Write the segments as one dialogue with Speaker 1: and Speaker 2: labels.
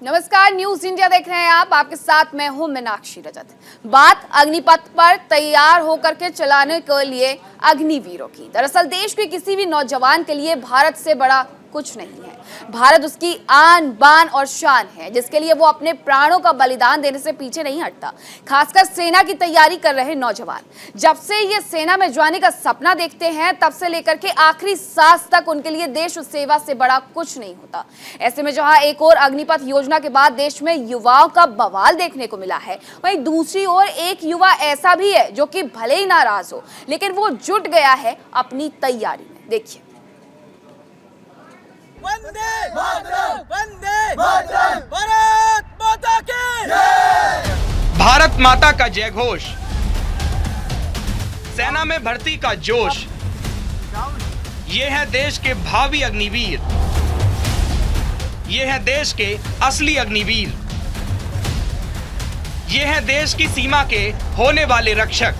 Speaker 1: नमस्कार, news India देख रहे हैं आप। आपके साथ मैं हूं मीनाक्षी रजत। बात अग्निपथ पर तैयार होकर के चलाने के लिए अग्निवीरों की। दरअसल देश के किसी भी नौजवान के लिए भारत से बड़ा कुछ नहीं है। भारत उसकी आन बान और शान है, जिसके लिए वो अपने प्राणों का बलिदान देने से पीछे नहीं हटता। खासकर सेना की तैयारी कर रहे नौजवान जब से ये सेना में जाने का सपना देखते हैं, तब से लेकर के आखिरी सांस तक उनके लिए देश सेवा से बड़ा कुछ नहीं होता। ऐसे में जहां एक और अग्निपथ योजना के बाद देश में युवाओं का बवाल देखने को मिला है, वहीं दूसरी ओर एक युवा ऐसा भी है जो कि भले ही नाराज हो, लेकिन वो जुट गया है अपनी तैयारी में। देखिए।
Speaker 2: वंदे मातरम, वंदे मातरम, भारत माता की जय।
Speaker 3: भारत माता का जय घोष, सेना में भर्ती का जोश, ये है देश के भावी अग्निवीर, ये है देश के असली अग्निवीर, ये है देश की सीमा के होने वाले रक्षक,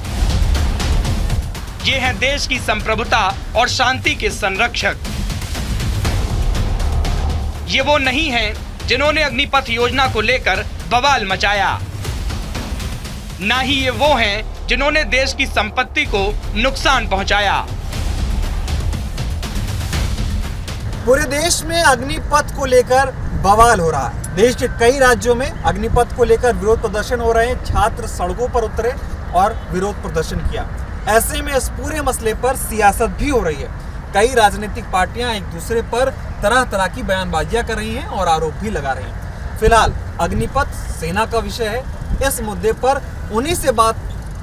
Speaker 3: ये है देश की संप्रभुता और शांति के संरक्षक। ये वो नहीं हैं जिन्होंने अग्निपथ योजना को लेकर बवाल मचाया, ना ही ये वो हैं जिन्होंने देश की संपत्ति को नुकसान पहुंचाया।
Speaker 2: पूरे देश में अग्निपथ को लेकर बवाल हो रहा है। देश के कई राज्यों में अग्निपथ को लेकर विरोध प्रदर्शन हो रहे हैं। छात्र सड़कों पर उतरे और विरोध प्रदर्शन किया। ऐसे में इस पूरे मसले पर सियासत भी हो रही है। कई राजनीतिक पार्टियां एक दूसरे पर तरह तरह की बयानबाजियां कर रही हैं और आरोप भी लगा रही हैं। फिलहाल अग्निपथ सेना का विषय है। इस मुद्दे पर उन्हीं से बात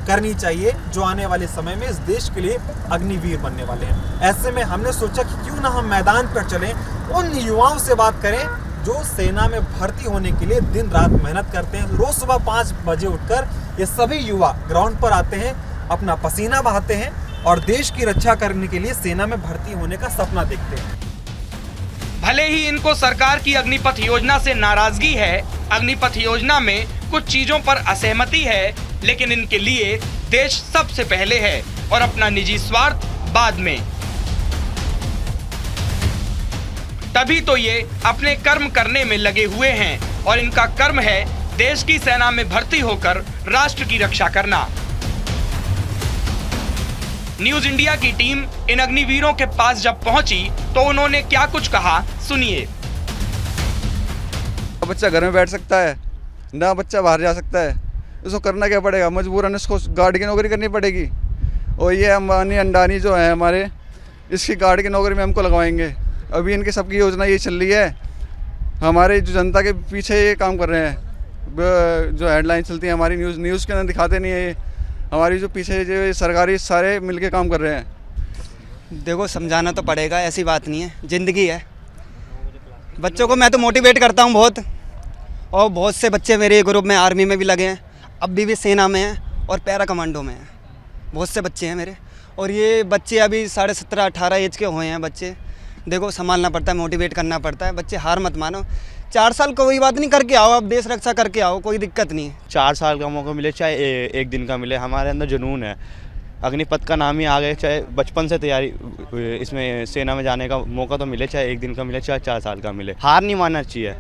Speaker 2: करनी चाहिए जो आने वाले समय में इस देश के लिए अग्निवीर बनने वाले हैं। ऐसे में हमने सोचा कि क्यों ना हम मैदान पर चलें, उन युवाओं से बात करें जो सेना में भर्ती होने के लिए दिन रात मेहनत करते हैं। रोज सुबह 5 बजे उठकर ये सभी युवा ग्राउंड पर आते हैं, अपना पसीना बहाते हैं और देश की रक्षा करने के लिए सेना में भर्ती होने का सपना देखते हैं।
Speaker 3: भले ही इनको सरकार की अग्निपथ योजना से नाराजगी है, अग्निपथ योजना में कुछ चीजों पर असहमति है, लेकिन इनके लिए देश सबसे पहले है और अपना निजी स्वार्थ बाद में। तभी तो ये अपने कर्म करने में लगे हुए हैं और इनका कर्म है देश की सेना में भर्ती होकर राष्ट्र की रक्षा करना। न्यूज इंडिया की टीम इन अग्निवीरों के पास जब पहुंची तो उन्होंने क्या कुछ कहा, सुनिए।
Speaker 4: बच्चा घर में बैठ सकता है ना, बच्चा बाहर जा सकता है, इसको करना क्या पड़ेगा? मजबूरन इसको गार्ड की नौकरी करनी पड़ेगी। और ये अंबानी अंडानी जो है हमारे, इसकी गार्ड की नौकरी में हमको लगवाएंगे। अभी इनकी सबकी योजना ये चल रही है, हमारे जो जनता के पीछे ये काम कर रहे हैं। जो हेडलाइन चलती है हमारी न्यूज़ के अंदर दिखाते नहीं है, ये हमारी जो पीछे जो सरकारी सारे मिलके काम कर रहे हैं।
Speaker 5: देखो, समझाना तो पड़ेगा, ऐसी बात नहीं है, ज़िंदगी है। बच्चों को मैं तो मोटिवेट करता हूँ बहुत, और बहुत से बच्चे मेरे ग्रुप में आर्मी में भी लगे हैं, अभी भी सेना में हैं और पैरा कमांडो में हैं। बहुत से बच्चे हैं मेरे, और ये बच्चे अभी 17-18 एज के हुए हैं बच्चे। देखो, संभालना पड़ता है, मोटिवेट करना पड़ता है। बच्चे हार मत मानो, 4 साल कोई बात नहीं, करके आओ, आप देश रक्षा करके आओ, कोई दिक्कत नहीं है।
Speaker 6: 4 साल का मौका मिले चाहे एक दिन का मिले, हमारे अंदर जुनून है। अग्निपथ का नाम ही आ गया, चाहे बचपन से तैयारी, इसमें सेना में जाने का मौका तो मिले, चाहे एक दिन का मिले चाहे 4 साल का मिले। हार नहीं मानना चाहिए,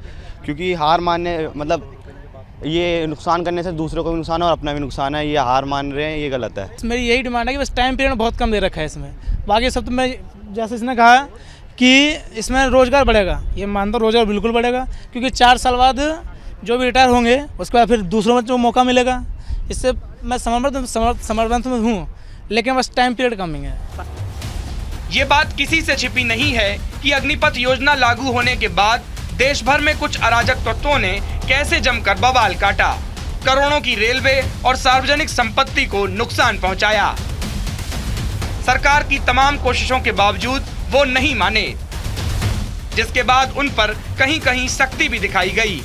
Speaker 6: क्योंकि हार मानने मतलब ये नुकसान करने से दूसरों को भी नुकसान है और अपना भी नुकसान है। ये हार मान रहे हैं, ये गलत है।
Speaker 7: मेरी यही डिमांड है कि बस टाइम पीरियड बहुत कम दे रखा है इसमें। बाकी सब तो मैं, जैसे इसने कहा कि इसमें रोज़गार बढ़ेगा, ये मानता हूँ, रोज़गार बिल्कुल बढ़ेगा, क्योंकि 4 साल बाद जो भी रिटायर होंगे उसके बाद फिर दूसरों में जो मौका मिलेगा। इससे मैं समर्पण में हूँ, लेकिन बस टाइम पीरियड कम ही है।
Speaker 3: ये बात किसी से छिपी नहीं है कि अग्निपथ योजना लागू होने के बाद देश भर में कुछ अराजक तत्वों ने कैसे जमकर बवाल काटा, करोड़ों की रेलवे और सार्वजनिक संपत्ति को नुकसान पहुंचाया। सरकार की तमाम कोशिशों के बावजूद वो नहीं माने, जिसके बाद उन पर कहीं कहीं सख्ती भी दिखाई गई।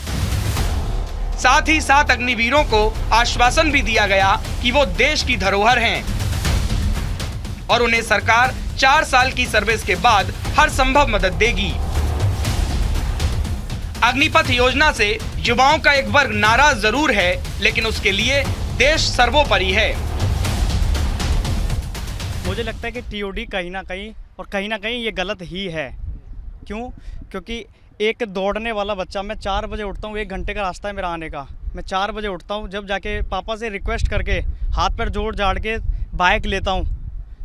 Speaker 3: साथ ही साथ अग्निवीरों को आश्वासन भी दिया गया कि वो देश की धरोहर हैं और उन्हें सरकार 4 साल की सर्विस के बाद हर संभव मदद देगी। अग्निपथ योजना से युवाओं का एक वर्ग नाराज जरूर है, लेकिन उसके लिए देश सर्वोपरि है।
Speaker 8: मुझे लगता है कि टीओडी कहीं ना कहीं ये गलत ही है।
Speaker 5: क्यों? क्योंकि एक दौड़ने वाला बच्चा, मैं 4 बजे उठता हूँ, 1 घंटे का रास्ता है मेरा आने का, मैं 4 बजे उठता हूँ, जब जाके पापा से रिक्वेस्ट करके हाथ पैर जोड़ जाड़ के बाइक लेता हूँ,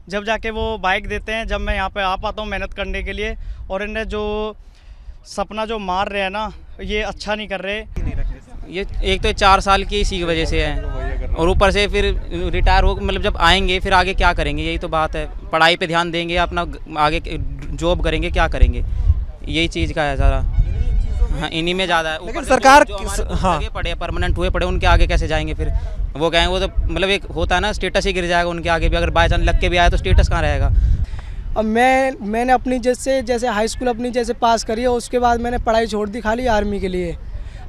Speaker 5: जब जाके वो बाइक देते हैं, जब मैं यहाँ पे आ पाता हूँ मेहनत करने के लिए। और इन्हें जो सपना जो मार रहे हैं ना, ये अच्छा नहीं कर रहे।
Speaker 8: ये एक तो 4 साल की इसी की वजह से है, और ऊपर से फिर रिटायर हो, मतलब जब आएंगे फिर आगे क्या करेंगे, यही तो बात है। पढ़ाई पे ध्यान देंगे, अपना आगे जॉब करेंगे, क्या करेंगे, यही चीज़ का है सारा। हाँ, इन्हीं में ज़्यादा है।
Speaker 2: लेकिन सरकार
Speaker 8: लगे पड़े परमानेंट हुए पड़े, उनके आगे कैसे जाएंगे फिर? वो कहें वो तो मतलब एक होता है ना, स्टेटस ही गिर जाएगा उनके आगे भी। अगर बाई चांस लग के भी आया तो स्टेटस कहाँ रहेगा?
Speaker 9: अब मैंने अपनी जैसे हाई स्कूल अपनी जैसे पास करी है, उसके बाद मैंने पढ़ाई छोड़ दी खाली आर्मी के लिए।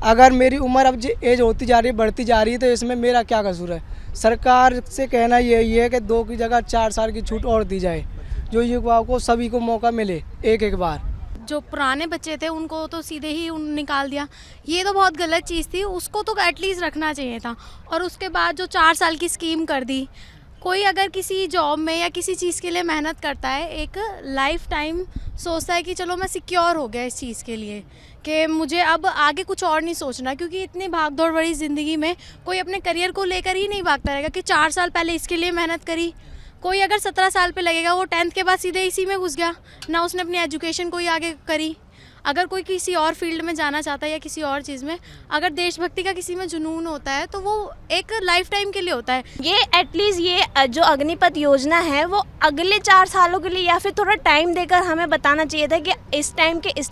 Speaker 9: अगर मेरी उम्र अब एज होती जा रही है, बढ़ती जा रही है, तो इसमें मेरा क्या कसूर है? सरकार से कहना यही है कि 2 की जगह 4 साल की छूट और दी जाए, जो युवाओं को सभी को मौका मिले एक बार।
Speaker 10: जो पुराने बच्चे थे उनको तो सीधे ही निकाल दिया, ये तो बहुत गलत चीज़ थी, उसको तो एटलीस्ट रखना चाहिए था। और उसके बाद जो 4 साल की स्कीम कर दी, कोई अगर किसी जॉब में या किसी चीज़ के लिए मेहनत करता है, एक लाइफ टाइम सोचता है कि चलो मैं सिक्योर हो गया इस चीज़ के लिए, कि मुझे अब आगे कुछ और नहीं सोचना, क्योंकि इतनी भाग दौड़ भरी ज़िंदगी में कोई अपने करियर को लेकर ही नहीं भागता रहेगा कि 4 साल पहले इसके लिए मेहनत करी। कोई अगर 17 साल पे लगेगा, वो 10th के बाद सीधे इसी में घुस गया ना, उसने अपनी एजुकेशन कोई आगे करी। अगर कोई किसी और फील्ड में जाना चाहता है या किसी और चीज़ में, अगर देशभक्ति का किसी में जुनून होता है तो वो एक लाइफ टाइम के लिए होता है।
Speaker 11: ये एटलीस्ट ये जो अग्निपथ योजना है वो अगले 4 सालों के लिए या फिर थोड़ा टाइम देकर हमें बताना चाहिए था कि इस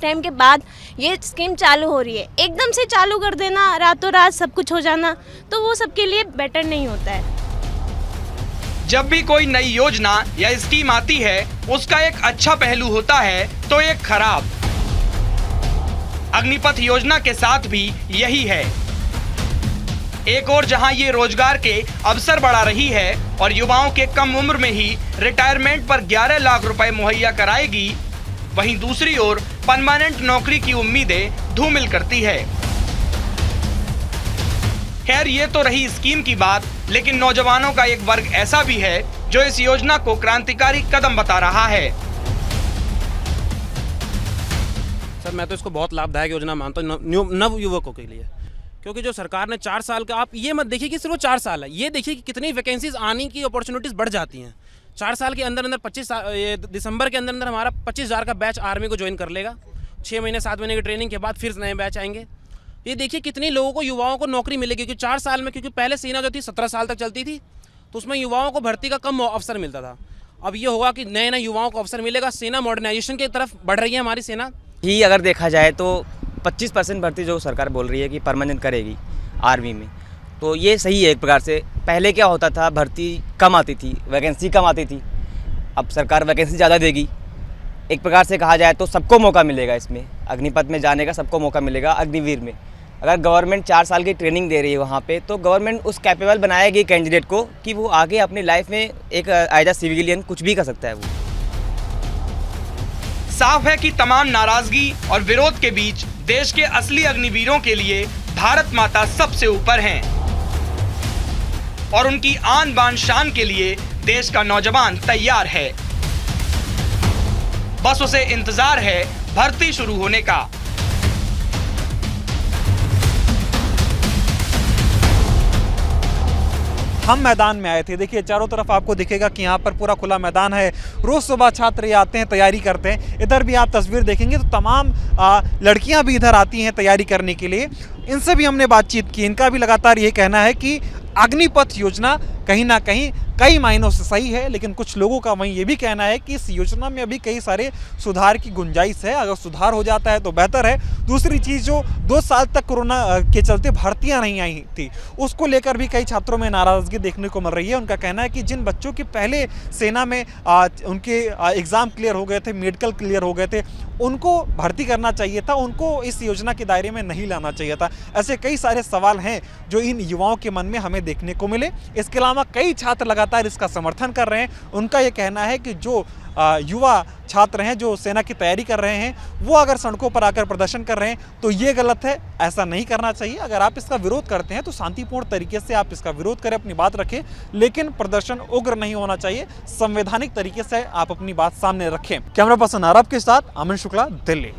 Speaker 11: टाइम के बाद ये स्कीम चालू हो रही है। एकदम से चालू कर देना, रातों रात सब कुछ हो जाना, तो वो सबके लिए बेटर नहीं होता है।
Speaker 3: जब भी कोई नई योजना या स्कीम आती है, उसका एक अच्छा पहलू होता है तो एक खराब। अग्निपथ योजना के साथ भी यही है। एक और जहां ये रोजगार के अवसर बढ़ा रही है और युवाओं के कम उम्र में ही रिटायरमेंट पर 11 लाख रुपए मुहैया कराएगी, वहीं दूसरी ओर परमानेंट नौकरी की उम्मीदें धूमिल करती है। खैर, ये तो रही स्कीम की बात, लेकिन नौजवानों का एक वर्ग ऐसा भी है जो इस योजना को क्रांतिकारी कदम बता रहा है।
Speaker 12: सर, मैं तो इसको बहुत लाभदायक योजना मानता हूँ नव युवकों के लिए, क्योंकि जो सरकार ने 4 साल का, आप ये मत देखिए कि सिर्फ वो 4 साल है, ये देखिए कि कितनी वैकेंसीज आने की अपॉर्चुनिटीज़ बढ़ जाती हैं। 4 साल के अंदर 25 दिसंबर के अंदर हमारा 25,000 का बैच आर्मी को ज्वाइन कर लेगा। 6 महीने 7 महीने की ट्रेनिंग के बाद फिर नए बैच आएंगे। ये देखिए कितने लोगों को, युवाओं को नौकरी मिलेगी, क्योंकि 4 साल में, क्योंकि पहले सेना जो थी 17 साल तक चलती थी, तो उसमें युवाओं को भर्ती का कम अवसर मिलता था। अब ये होगा कि नए नए युवाओं को अवसर मिलेगा। सेना मॉडर्नाइजेशन की तरफ बढ़ रही है हमारी सेना
Speaker 5: ही। अगर देखा जाए तो 25% भर्ती जो सरकार बोल रही है कि परमानेंट करेगी आर्मी में, तो ये सही है एक प्रकार से। पहले क्या होता था, भर्ती कम आती थी, वैकेंसी कम आती थी, अब सरकार वैकेंसी ज़्यादा देगी। एक प्रकार से कहा जाए तो सबको मौका मिलेगा इसमें, अग्निपथ में जाने का सबको मौका मिलेगा। अग्निवीर में अगर गवर्नमेंट 4 साल की ट्रेनिंग दे रही है वहाँ पे, तो गवर्नमेंट उस कैपेबल बनाएगी कैंडिडेट को कि वो आगे अपनी लाइफ में एक एज अ सिविलियन कुछ भी कर सकता है। वो
Speaker 3: साफ है कि तमाम नाराजगी और विरोध के बीच देश के असली अग्निवीरों के लिए भारत माता सबसे ऊपर हैं और उनकी आन बान शान के लिए देश का नौजवान तैयार है। बस उसे इंतजार है भर्ती शुरू होने का।
Speaker 2: हम मैदान में आए थे, देखिए चारों तरफ आपको दिखेगा कि यहाँ पर पूरा खुला मैदान है। रोज़ सुबह छात्र ये आते हैं, तैयारी करते हैं। इधर भी आप तस्वीर देखेंगे तो तमाम लड़कियाँ भी इधर आती हैं तैयारी करने के लिए। इनसे भी हमने बातचीत की, इनका भी लगातार ये कहना है कि अग्निपथ योजना कहीं ना कहीं कई मायनों से सही है, लेकिन कुछ लोगों का वहीं ये भी कहना है कि इस योजना में अभी कई सारे सुधार की गुंजाइश है। अगर सुधार हो जाता है तो बेहतर है। दूसरी चीज़, जो 2 साल तक कोरोना के चलते भर्तियां नहीं आई थी, उसको लेकर भी कई छात्रों में नाराज़गी देखने को मिल रही है। उनका कहना है कि जिन बच्चों के पहले सेना में उनके एग्ज़ाम क्लियर हो गए थे, मेडिकल क्लियर हो गए थे, उनको भर्ती करना चाहिए था, उनको इस योजना के दायरे में नहीं लाना चाहिए था। ऐसे कई सारे सवाल हैं जो इन युवाओं के मन में हमें देखने को मिले। इसके अलावा कई छात्र लगातार इसका समर्थन कर रहे हैं। उनका ये कहना है कि जो युवा छात्र हैं जो सेना की तैयारी कर रहे हैं, वो अगर सड़कों पर आकर प्रदर्शन कर रहे हैं तो ये गलत है, ऐसा नहीं करना चाहिए। अगर आप इसका विरोध करते हैं तो शांतिपूर्ण तरीके से आप इसका विरोध करें, अपनी बात रखें, लेकिन प्रदर्शन उग्र नहीं होना चाहिए। संवैधानिक तरीके से आप अपनी बात सामने रखें। कैमरा पर्सन आरब के साथ अमन शुक्ला, दिल्ली।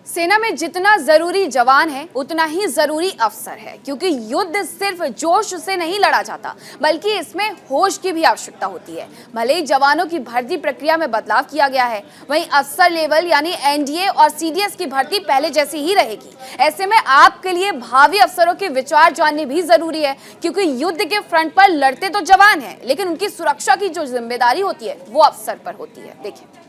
Speaker 1: सेना में जितना जरूरी जवान है उतना ही जरूरी अफसर है, क्योंकि युद्ध सिर्फ जोश से नहीं लड़ा जाता बल्कि इसमें होश की भी आवश्यकता होती है। भले ही जवानों की भर्ती प्रक्रिया में बदलाव किया गया है, वहीं अफसर लेवल यानी एनडीए और सीडीएस की भर्ती पहले जैसी ही रहेगी। ऐसे में आपके लिए भावी अफसरों के विचार जानने भी जरूरी है, क्योंकि युद्ध के फ्रंट पर लड़ते तो जवान हैं, लेकिन उनकी सुरक्षा की जो जिम्मेदारी होती है वो अफसर पर होती है। देखिए।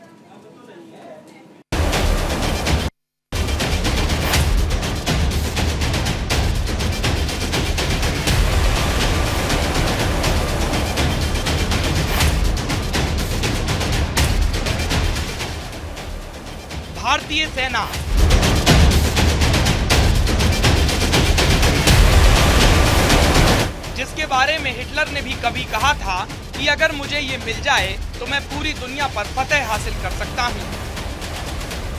Speaker 3: भारतीय सेना जिसके बारे में हिटलर ने भी कभी कहा था कि अगर मुझे ये मिल जाए तो मैं पूरी दुनिया पर फतेह हासिल कर सकता हूँ।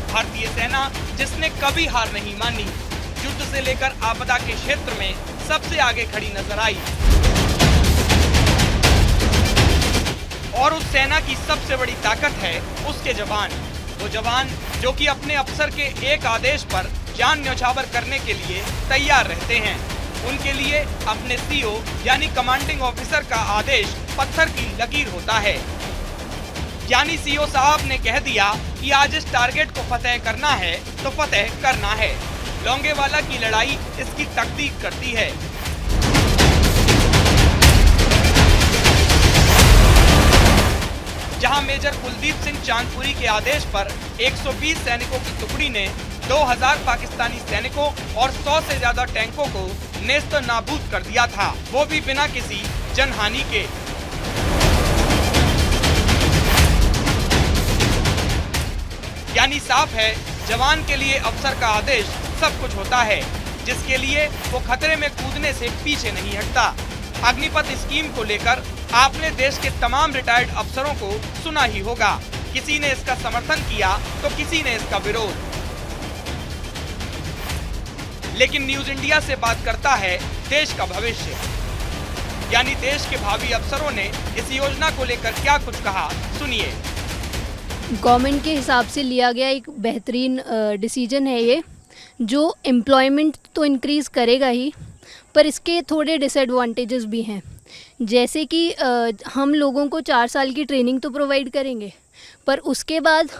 Speaker 3: भारतीय सेना जिसने कभी हार नहीं मानी, युद्ध से लेकर आपदा के क्षेत्र में सबसे आगे खड़ी नजर आई। और उस सेना की सबसे बड़ी ताकत है उसके जवान। वो जवान जो कि अपने अफसर के एक आदेश पर जान न्यौछावर करने के लिए तैयार रहते हैं। उनके लिए अपने सीओ यानी कमांडिंग ऑफिसर का आदेश पत्थर की लकीर होता है। यानी सीओ साहब ने कह दिया कि आज इस टारगेट को फतेह करना है तो फतेह करना है। लोंगेवाला की लड़ाई इसकी तकदीक करती है। जहां मेजर कुलदीप सिंह चांदपुरी के आदेश पर 120 सैनिकों की टुकड़ी ने 2000 पाकिस्तानी सैनिकों और 100 से ज्यादा टैंकों को नेस्त नाबूद कर दिया था, वो भी बिना किसी जनहानि के। यानी साफ है, जवान के लिए अफसर का आदेश सब कुछ होता है, जिसके लिए वो खतरे में कूदने से पीछे नहीं हटता। अग्निपथ स्कीम को लेकर आपने देश के तमाम रिटायर्ड अफसरों को सुना ही होगा। किसी ने इसका समर्थन किया तो किसी ने इसका विरोध। लेकिन न्यूज इंडिया से बात करता है देश का भविष्य, यानी देश के भावी अफसरों ने इस योजना को लेकर क्या कुछ कहा, सुनिए।
Speaker 13: गवर्नमेंट के हिसाब से लिया गया एक बेहतरीन डिसीजन है ये, जो एम्प्लॉयमेंट तो इंक्रीज़ करेगा ही, पर इसके थोड़े डिसएडवांटेजेस भी हैं। जैसे कि हम लोगों को 4 साल की ट्रेनिंग तो प्रोवाइड करेंगे, पर उसके बाद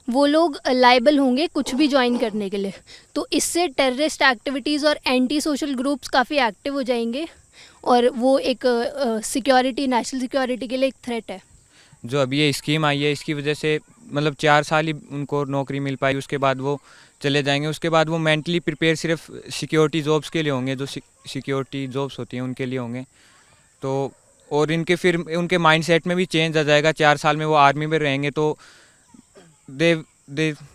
Speaker 13: वो लोग लायबल होंगे कुछ भी ज्वाइन करने के लिए। तो इससे टेररिस्ट एक्टिविटीज़ और एंटी सोशल ग्रुप्स काफ़ी एक्टिव हो जाएंगे, और वो एक सिक्योरिटी, नेशनल सिक्योरिटी के लिए एक थ्रेट है।
Speaker 14: जो अभी ये स्कीम आई है, इसकी वजह से मतलब 4 साल ही उनको नौकरी मिल पाई, उसके बाद वो चले जाएंगे। उसके बाद वो मेंटली प्रिपेयर सिर्फ सिक्योरिटी जॉब्स के लिए होंगे, जो सिक्योरिटी जॉब्स होती हैं उनके लिए होंगे। तो और इनके फिर उनके माइंडसेट में भी चेंज आ जाएगा। 4 साल में वो आर्मी में रहेंगे तो दे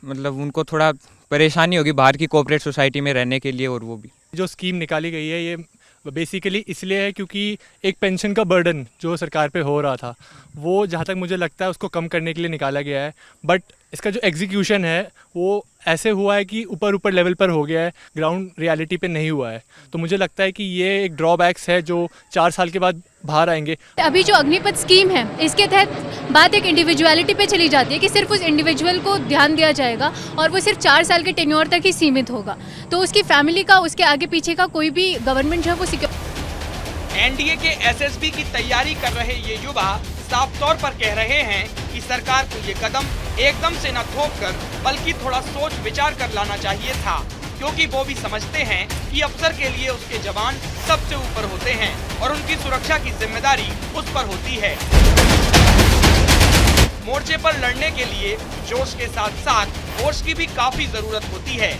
Speaker 14: मतलब उनको थोड़ा परेशानी होगी बाहर की कोऑपरेट सोसाइटी में रहने के लिए। और वो भी
Speaker 15: जो स्कीम निकाली गई है ये बेसिकली इसलिए है क्योंकि एक पेंशन का बर्डन जो सरकार पे हो रहा था, वो जहाँ तक मुझे लगता है उसको कम करने के लिए निकाला गया है। बट इसका जो एग्जीक्यूशन है वो ऐसे हुआ है कि ऊपर लेवल पर हो गया है, ग्राउंड रियलिटी पे नहीं हुआ है। तो मुझे लगता है कि ये एक ड्रॉबैक्स है जो 4 साल के बाद बाहर आएंगे।
Speaker 16: अभी जो अग्निपथ स्कीम है, इसके तहत बात एक इंडिविजुअलिटी पे चली जाती है कि सिर्फ उस इंडिविजुअल को ध्यान दिया जाएगा और वो सिर्फ 4 साल के टेन्योर तक ही सीमित होगा। तो उसकी फैमिली का, उसके आगे पीछे का कोई भी गवर्नमेंट जो है वो सिक्योर।
Speaker 3: एनडीए के एसएसबी की तैयारी कर रहे ये युवा साफ तौर पर कह रहे हैं कि सरकार को ये कदम एकदम से न थोप कर बल्कि थोड़ा सोच विचार कर लाना चाहिए था, क्योंकि वो भी समझते हैं कि अफसर के लिए उसके जवान सबसे ऊपर होते हैं और उनकी सुरक्षा की जिम्मेदारी उस पर होती है। मोर्चे पर लड़ने के लिए जोश के साथ साथ होश की भी काफी जरूरत होती है।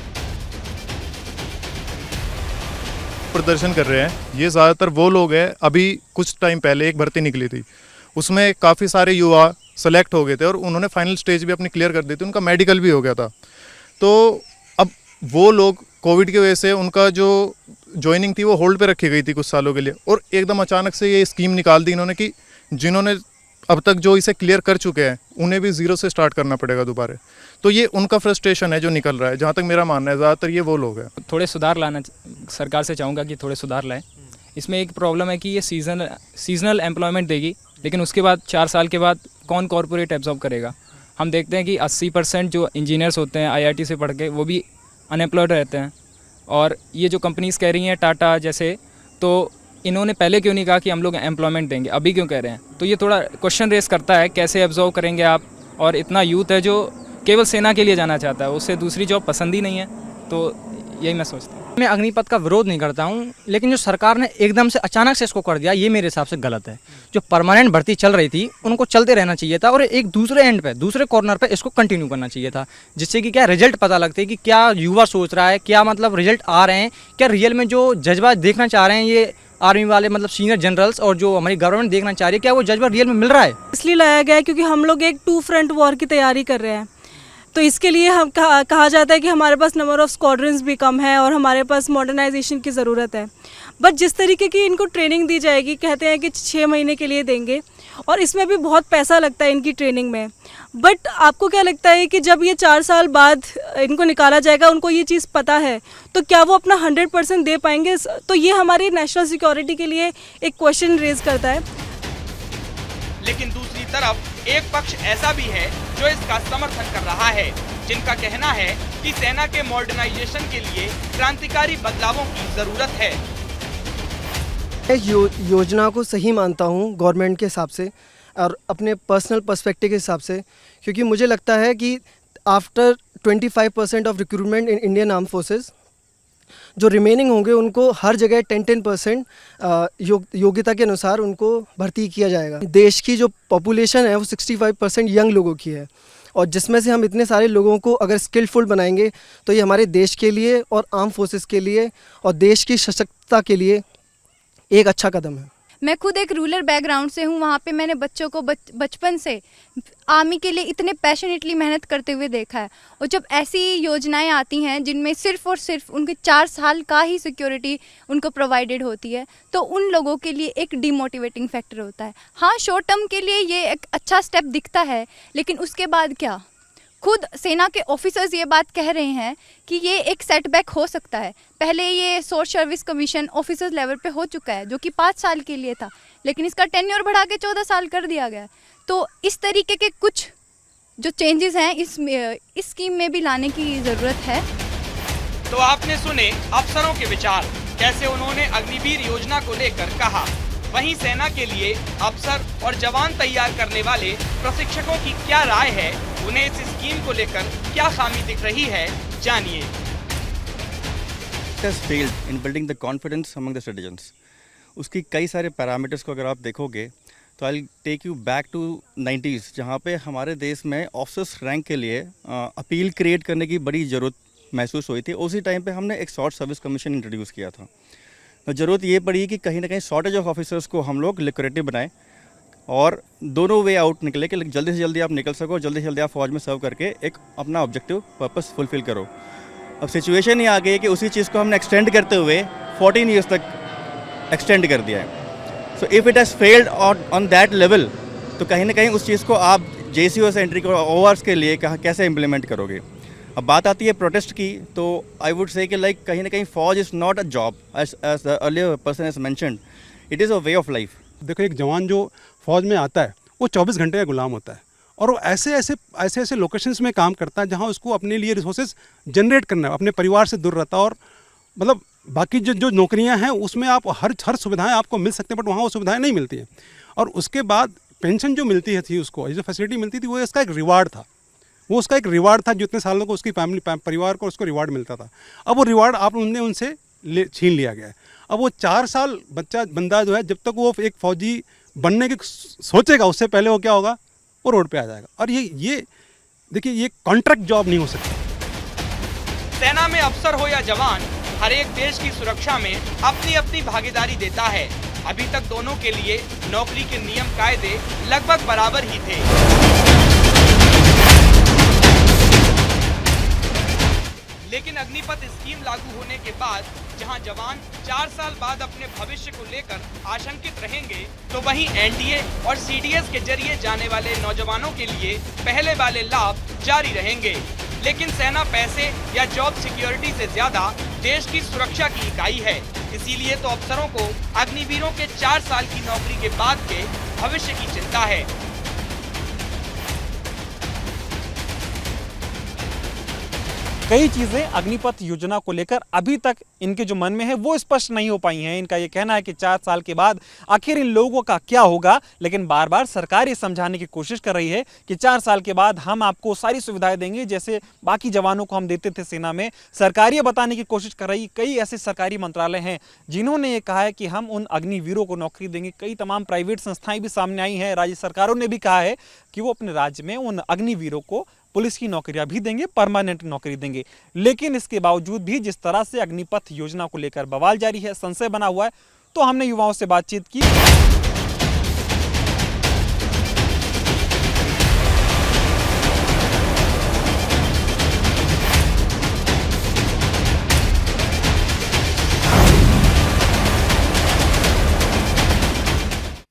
Speaker 17: प्रदर्शन कर रहे हैं ये ज़्यादातर वो लोग हैं, अभी कुछ टाइम पहले एक भर्ती निकली थी, उसमें काफ़ी सारे युवा सेलेक्ट हो गए थे और उन्होंने फाइनल स्टेज भी अपनी क्लियर कर दी थी, उनका मेडिकल भी हो गया था। तो अब वो लोग कोविड की वजह से उनका जो ज्वाइनिंग थी वो होल्ड पे रखी गई थी कुछ सालों के लिए, और एकदम अचानक से ये स्कीम निकाल दी इन्होंने कि जिन्होंने अब तक जो इसे क्लियर कर चुके हैं उन्हें भी ज़ीरो से स्टार्ट करना पड़ेगा दोबारा। तो ये उनका फ्रस्ट्रेशन है जो निकल रहा है, जहाँ तक मेरा मानना है ज़्यादातर ये वो लोग हैं।
Speaker 18: थोड़े सुधार लाना सरकार से चाहूँगा कि थोड़े सुधार लाएं। इसमें एक प्रॉब्लम है कि ये सीजनल एम्प्लॉयमेंट देगी, लेकिन उसके बाद 4 साल के बाद कौन कॉरपोरेट एब्जॉर्ब करेगा। हम देखते हैं कि 80% जो इंजीनियर्स होते हैं IIT से पढ़ के वो भी अनएम्प्लॉयड रहते हैं। और ये जो कंपनीज़ कह रही हैं टाटा जैसे, तो इन्होंने पहले क्यों नहीं कहा कि हम लोग एम्प्लॉयमेंट देंगे, अभी क्यों कह रहे हैं। तो ये थोड़ा क्वेश्चन रेस करता है कैसे एब्जॉर्व करेंगे आप। और इतना यूथ है जो केवल सेना के लिए जाना चाहता है, उससे दूसरी जॉब पसंद ही नहीं है। तो यही मैं सोचता हूँ।
Speaker 19: मैं अग्निपथ का विरोध नहीं करता हूँ, लेकिन जो सरकार ने एकदम से अचानक से इसको कर दिया, ये मेरे हिसाब से गलत है। जो परमानेंट भर्ती चल रही थी उनको चलते रहना चाहिए था और एक दूसरे एंड पे, दूसरे कॉर्नर पे इसको कंटिन्यू करना चाहिए था, जिससे कि क्या रिजल्ट पता लगते कि क्या युवा सोच रहा है, क्या मतलब रिजल्ट आ रहे हैं, क्या रियल में जो जज्बा देखना चाह रहे हैं ये आर्मी वाले मतलब सीनियर जनरल्स और जो हमारी गवर्नमेंट देखना चाह रही है, क्या वो जज्बा रियल में मिल रहा है।
Speaker 20: इसलिए लाया गया है क्योंकि हम लोग एक 2 फ्रंट वॉर की तैयारी कर रहे हैं। तो इसके लिए हम कहा जाता है कि हमारे पास नंबर ऑफ़ स्क्वाड्रंस भी कम है और हमारे पास मॉडर्नाइजेशन की ज़रूरत है। बट जिस तरीके की इनको ट्रेनिंग दी जाएगी, कहते हैं कि 6 महीने के लिए देंगे और इसमें भी बहुत पैसा लगता है इनकी ट्रेनिंग में। बट आपको क्या लगता है कि जब ये 4 साल बाद इनको निकाला जाएगा, उनको ये चीज़ पता है, तो क्या वो अपना 100% दे पाएंगे? तो ये हमारी नेशनल सिक्योरिटी के लिए एक क्वेश्चन रेज करता है।
Speaker 3: लेकिन दूसरी तरफ एक पक्ष ऐसा भी है जो इसका समर्थन कर रहा है, जिनका कहना है कि सेना के मॉडर्नाइजेशन के लिए क्रांतिकारी बदलावों की जरूरत है।
Speaker 9: योजना को सही मानता हूँ गवर्नमेंट के हिसाब से और अपने पर्सनल पर्सपेक्टिव के हिसाब से, क्योंकि मुझे लगता है कि after 25% of recruitment in Indian arm forces, जो रिमेनिंग होंगे उनको हर जगह 10% योग्यता के अनुसार उनको भर्ती किया जाएगा। देश की जो पॉपुलेशन है वो 65% यंग लोगों की है और जिसमें से हम इतने सारे लोगों को अगर स्किलफुल बनाएंगे तो ये हमारे देश के लिए और आर्म फोर्सेस के लिए और देश की सशक्तता के लिए एक अच्छा कदम है।
Speaker 16: मैं खुद एक रूरल बैकग्राउंड से हूँ। वहाँ पे मैंने बच्चों को बचपन से आर्मी के लिए इतने पैशनेटली मेहनत करते हुए देखा है। और जब ऐसी योजनाएं आती हैं जिनमें सिर्फ़ और सिर्फ उनके 4 साल का ही सिक्योरिटी उनको प्रोवाइडेड होती है, तो उन लोगों के लिए एक डिमोटिवेटिंग फैक्टर होता है। हाँ, शॉर्ट टर्म के लिए ये एक अच्छा स्टेप दिखता है, लेकिन उसके बाद क्या? खुद सेना के ऑफिसर्स ये बात कह रहे हैं कि ये एक सेटबैक हो सकता है। पहले ये source service commission officers level पे हो चुका है जो कि 5 साल के लिए था, लेकिन इसका टेन्योर बढ़ा के 14 साल कर दिया गया। तो इस तरीके के कुछ जो चेंजेस हैं इस स्कीम में भी लाने की ज़रूरत है।
Speaker 3: तो आपने सुने अफसरों के विचार, कैसे उन्होंने अग्निवीर योजना को लेकर कहा। वहीं सेना के लिए अफसर और जवान तैयार करने वाले प्रशिक्षकों की क्या राय है, उन्हें इस स्कीम को लेकर क्या खामी दिख रही है, जानिए।
Speaker 21: It has failed in building the confidence among the citizens. उसकी कई सारे पैरामीटर्स को अगर आप देखोगे तो I'll take you back to 90s, जहाँ पे हमारे देश में ऑफिसर्स रैंक के लिए अपील क्रिएट करने की बड़ी ज़रूरत महसूस हुई थी। उसी टाइम पे हमने एक शॉर्ट सर्विस कमीशन इंट्रोड्यूस किया था। तो ज़रूरत ये पड़ी कि कहीं ना कहीं शॉर्टेज ऑफ ऑफिसर्स को हम लोग लिक्विडेटिव बनाएं और दोनों वे आउट निकले कि जल्दी से जल्दी आप निकल सको, जल्दी से जल्दी आप फौज में सर्व करके एक अपना ऑब्जेक्टिव पर्पस फुलफिल करो। अब सिचुएशन ये आ गई है कि उसी चीज़ को हमने एक्सटेंड करते हुए 14 ईयर्स तक एक्सटेंड कर दिया है। So if it has failed on that level, तो कहीं ना कहीं उस चीज़ को आप JCO से एंट्री को ओवर्स के लिए कैसे इम्प्लीमेंट करोगे। अब बात आती है प्रोटेस्ट की, तो आई वुड से कि लाइक कहीं ना कहीं फौज is not a job as the earlier person has mentioned, it is a way of life.
Speaker 22: देखो, एक जवान जो फौज में आता है वो 24 घंटे का गुलाम होता है और वो ऐसे लोकेशंस में काम करता है जहां उसको अपने लिए रिसोर्सेज जनरेट करना है, अपने परिवार से दूर रहता है। और मतलब बाकी जो नौकरियां हैं उसमें आप हर सुविधाएं आपको मिल सकते हैं, बट वहाँ वो सुविधाएं नहीं मिलती हैं। और उसके बाद पेंशन जो मिलती थी उसको, जो फैसिलिटी मिलती थी, वो इसका एक रिवार्ड था। वो उसका एक रिवार्ड था, जितने सालों को उसकी फैमिली परिवार को उसको रिवार्ड मिलता था। अब वो रिवार्ड आपने उनसे छीन लिया गया है। अब वो 4 साल बंदा जो है, जब तक वो एक फौजी बनने की सोचेगा, उससे पहले वो क्या होगा, वो रोड पे आ जाएगा। और ये देखिए, ये कॉन्ट्रैक्ट जॉब नहीं हो सकती।
Speaker 3: सेना में अफसर हो या जवान, हर एक देश की सुरक्षा में अपनी अपनी भागीदारी देता है। अभी तक दोनों के लिए नौकरी के नियम कायदे लगभग बराबर ही थे। लेकिन अग्निपथ स्कीम लागू होने के बाद जहां जवान 4 साल बाद अपने भविष्य को लेकर आशंकित रहेंगे, तो वहीं एनडीए और सीडीएस के जरिए जाने वाले नौजवानों के लिए पहले वाले लाभ जारी रहेंगे। लेकिन सेना पैसे या जॉब सिक्योरिटी से ज्यादा देश की सुरक्षा की इकाई है, इसीलिए तो अफसरों को अग्निवीरों के 4 साल की नौकरी के बाद के भविष्य की चिंता है।
Speaker 2: कई चीज़ें अग्निपथ योजना को लेकर अभी तक इनके जो मन में है वो स्पष्ट नहीं हो पाई हैं। इनका ये कहना है कि 4 साल के बाद आखिर इन लोगों का क्या होगा, लेकिन बार बार सरकार ये समझाने की कोशिश कर रही है कि 4 साल के बाद हम आपको सारी सुविधाएं देंगे जैसे बाकी जवानों को हम देते थे सेना में। सरकार ये बताने की कोशिश कर रही, कई ऐसे सरकारी मंत्रालय हैं जिन्होंने ये कहा है कि हम उन अग्निवीरों को नौकरी देंगे। कई तमाम प्राइवेट संस्थाएं भी सामने आई हैं, राज्य सरकारों ने भी कहा है कि वो अपने राज्य में उन अग्निवीरों को पुलिस की नौकरियां भी देंगे, परमानेंट नौकरी देंगे। लेकिन इसके बावजूद भी जिस तरह से अग्निपथ योजना को लेकर बवाल जारी है, संशय बना हुआ है, तो हमने युवाओं से बातचीत की।